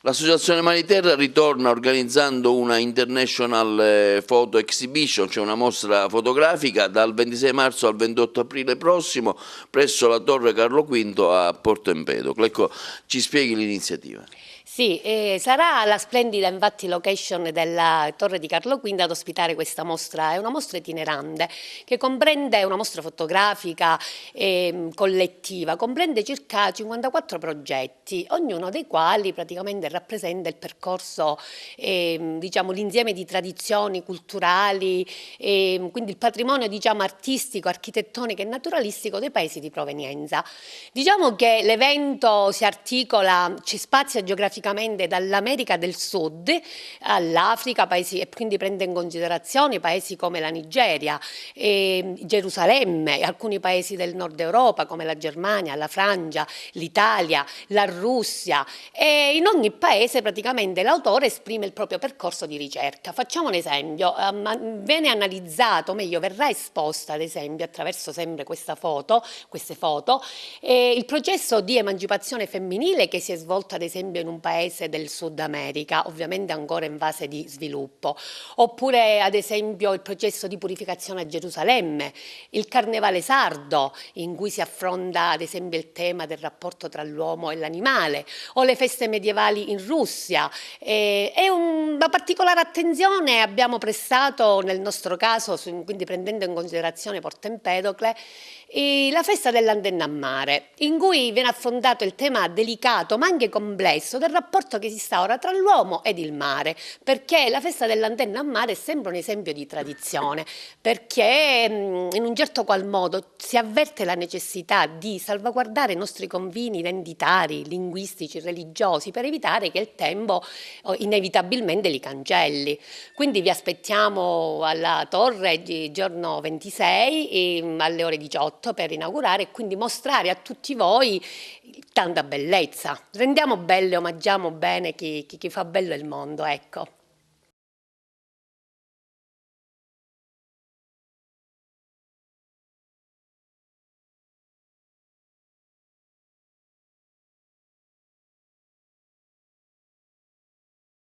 L'associazione Maniterra ritorna organizzando una International Photo Exhibition, cioè una mostra fotografica, dal 26 marzo al 28 aprile prossimo presso la Torre Carlo V a Porto Empedocle. Ecco, ci spieghi l'iniziativa. Sì, sarà la splendida infatti location della Torre di Carlo V ad ospitare questa mostra. È una mostra itinerante che comprende una mostra fotografica collettiva, comprende circa 54 progetti, ognuno dei quali praticamente rappresenta il percorso, diciamo l'insieme di tradizioni culturali, quindi il patrimonio diciamo artistico, architettonico e naturalistico dei paesi di provenienza. Diciamo che l'evento si articola, ci spazia geograficamente dall'America del Sud all'Africa, paesi, e quindi prende in considerazione paesi come la Nigeria, Gerusalemme, alcuni paesi del nord Europa come la Germania, la Francia, l'Italia, la Russia, e in ogni paese praticamente l'autore esprime il proprio percorso di ricerca. Facciamo un esempio, viene analizzato, meglio verrà esposta ad esempio attraverso sempre queste foto, il processo di emancipazione femminile che si è svolto ad esempio in un paese del Sud America, ovviamente ancora in fase di sviluppo, oppure ad esempio il processo di purificazione a Gerusalemme, il carnevale sardo in cui si affronta ad esempio il tema del rapporto tra l'uomo e l'animale, o le feste medievali in Russia. Una particolare attenzione abbiamo prestato nel nostro caso, quindi prendendo in considerazione Porto Empedocle, la festa dell'antenna a mare, in cui viene affrontato il tema delicato ma anche complesso del rapporto che si instaura tra l'uomo ed il mare, perché la festa dell'antenna a mare è sempre un esempio di tradizione, perché in un certo qual modo si avverte la necessità di salvaguardare i nostri confini identitari, linguistici, religiosi, per evitare che il tempo inevitabilmente li cancelli. Quindi vi aspettiamo alla Torre di giorno 26 alle ore 18 per inaugurare e quindi mostrare a tutti voi tanta bellezza. Rendiamo bello, omaggiamo bene chi fa bello il mondo, ecco.